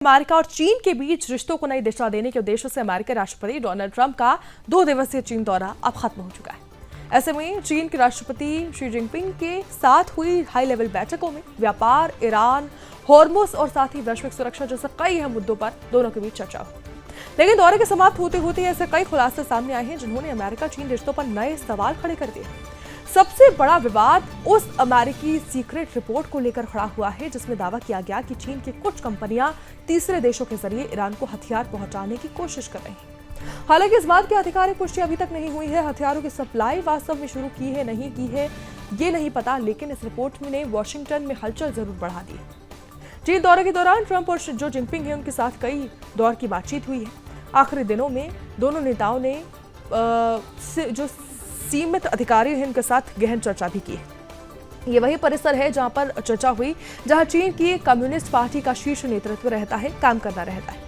America और चीन के बीच रिश्तों को नई दिशा देने के उद्देश्य से अमेरिकी राष्ट्रपति डोनाल्ड ट्रंप का 2 दिवसीय चीन दौरा अब खत्म हो चुका है। ऐसे में चीन के राष्ट्रपति शी जिनपिंग के साथ हुई हाई लेवल बैठकों में व्यापार, ईरान, हॉर्मुज और साथ ही वैश्विक सुरक्षा जैसे कई अहम मुद्दों पर दोनों के बीच चर्चा हुई। लेकिन दौरे के समाप्त होते होते ऐसे कई खुलासे सामने आए हैं जिन्होंने अमेरिका चीन रिश्तों पर नए सवाल खड़े कर दिए। सबसे बड़ा विवाद उस अमेरिकी सीक्रेट रिपोर्ट को लेकर खड़ा हुआ है जिसमें दावा किया गया कि चीन की कुछ कंपनियां तीसरे देशों के जरिए ईरान को हथियार पहुंचाने की कोशिश कर रही हैं। हालांकि इस बात की आधिकारिक पुष्टि अभी तक नहीं हुई है। हथियारों की सप्लाई वास्तव में शुरू की है नहीं की है ये नहीं पता, लेकिन इस रिपोर्ट ने वॉशिंगटन में हलचल जरूर बढ़ा दी। चीन दौरे के दौरान ट्रंप और जो जिनपिंग है उनके साथ कई दौर की बातचीत हुई है। आखिरी दिनों में दोनों नेताओं ने जो सीमित अधिकारी हैं उनके साथ गहन चर्चा भी की। ये वही परिसर है जहां पर चर्चा हुई जहां चीन की कम्युनिस्ट पार्टी का शीर्ष नेतृत्व रहता है, काम करना रहता है।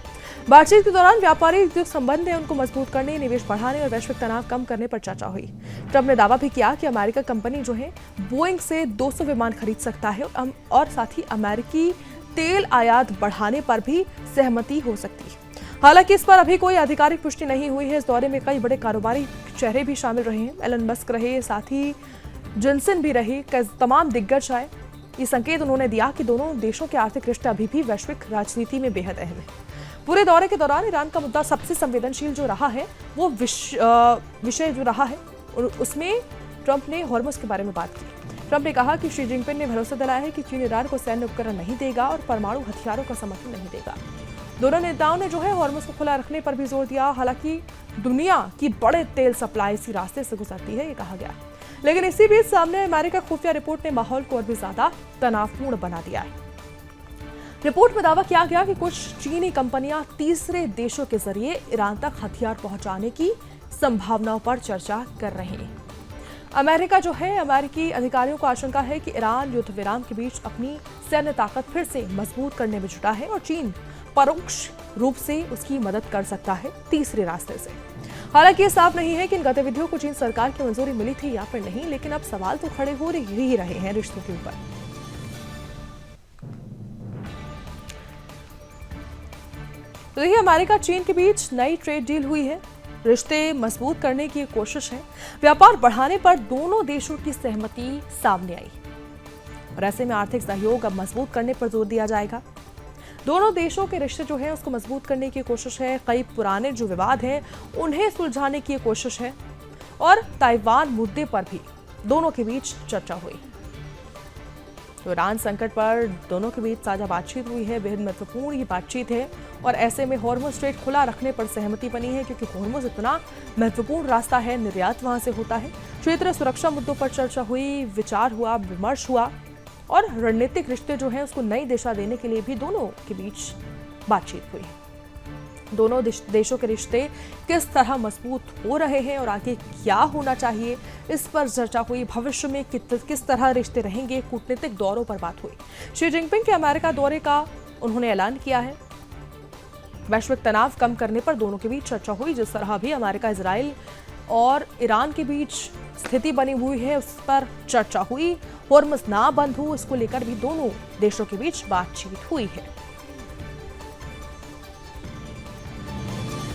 बातचीत के दौरान व्यापारिक जो संबंध है उनको मजबूत करने, निवेश बढ़ाने और वैश्विक तनाव कम करने पर चर्चा हुई। ट्रंप ने दावा भी किया कि अमेरिका कंपनी जो है बोइंग से 200 विमान खरीद सकता है और साथ ही अमेरिकी तेल आयात बढ़ाने पर भी सहमति हो सकती है। हालांकि इस पर अभी कोई आधिकारिक पुष्टि नहीं हुई है। इस दौरे में कई बड़े कारोबारी चेहरे भी शामिल रहे हैं। एलन मस्क रहे, साथ ही जिनसन भी रहे, तमाम दिग्गज आए। ये संकेत उन्होंने दिया कि दोनों देशों के आर्थिक रिश्ते अभी भी वैश्विक राजनीति में बेहद अहम है। पूरे दौरे के दौरान ईरान का मुद्दा सबसे संवेदनशील जो रहा है वो विषय जो रहा है और उसमें ट्रंप ने हॉर्मुज के बारे में बात की। ट्रंप ने कहा कि शी जिनपिंग ने भरोसा दिलाया है कि चीन ईरान को सैन्य उपकरण नहीं देगा और परमाणु हथियारों का समर्थन नहीं देगा। दोनों नेताओं ने जो है हॉर्मुज को खुला रखने पर भी जोर दिया। हालांकि दुनिया की बड़े तेल सप्लाई इसी रास्ते से गुजरती है, ये कहा गया। लेकिन इसी बीच सामने अमेरिका खुफिया रिपोर्ट ने माहौल को और भी ज्यादा तनावपूर्ण बना दिया है। रिपोर्ट में दावा किया गया कि कुछ चीनी कंपनियां तीसरे देशों के जरिए ईरान तक हथियार पहुंचाने की संभावनाओं पर चर्चा कर रही है। अमेरिका जो है, अमेरिकी अधिकारियों को आशंका है कि ईरान युद्ध विराम के बीच अपनी सैन्य ताकत फिर से मजबूत करने में जुटा है और चीन परोक्ष रूप से उसकी मदद कर सकता है तीसरे रास्ते से। हालांकि ये साफ नहीं है कि इन गतिविधियों को चीन सरकार की मंजूरी मिली थी या फिर नहीं, लेकिन अब सवाल तो खड़े हो ही रहे हैं रिश्तों के ऊपर। तो देखिए, अमेरिका चीन के बीच नई ट्रेड डील हुई है। रिश्ते मजबूत करने की कोशिश है। व्यापार बढ़ाने पर दोनों देशों की सहमति सामने आई और ऐसे में आर्थिक सहयोग अब मजबूत करने पर जोर दिया जाएगा। दोनों देशों के रिश्ते जो है उसको मजबूत करने की कोशिश है। कई पुराने जो विवाद हैं उन्हें सुलझाने की कोशिश है और ताइवान मुद्दे पर भी दोनों के बीच चर्चा हुई। तो ईरान संकट पर दोनों के बीच साझा बातचीत हुई है। बेहद महत्वपूर्ण ये बातचीत है और ऐसे में हॉर्मुज स्ट्रेट खुला रखने पर सहमति बनी है, क्योंकि हॉर्मुज इतना महत्वपूर्ण रास्ता है, निर्यात वहां से होता है। क्षेत्रीय सुरक्षा मुद्दों पर चर्चा हुई, विचार हुआ, विमर्श हुआ और रणनीतिक रिश्ते जो हैं उसको नई दिशा देने के लिए भी दोनों के बीच बातचीत हुई। दोनों देशों के रिश्ते किस तरह मजबूत हो रहे हैं और आगे क्या होना चाहिए, इस पर चर्चा हुई। भविष्य में किस तरह रिश्ते रहेंगे, कूटनीतिक दौरों पर बात हुई। शी जिनपिंग के अमेरिका दौरे का उन्होंने ऐलान किया है। वैश्विक तनाव कम करने पर दोनों के बीच चर्चा हुई। जिस तरह भी अमेरिका, इजराइल और ईरान के बीच स्थिति बनी हुई है उस पर चर्चा हुई। हॉर्मुज ना बंद हो, इसको लेकर भी दोनों देशों के बीच बातचीत हुई है।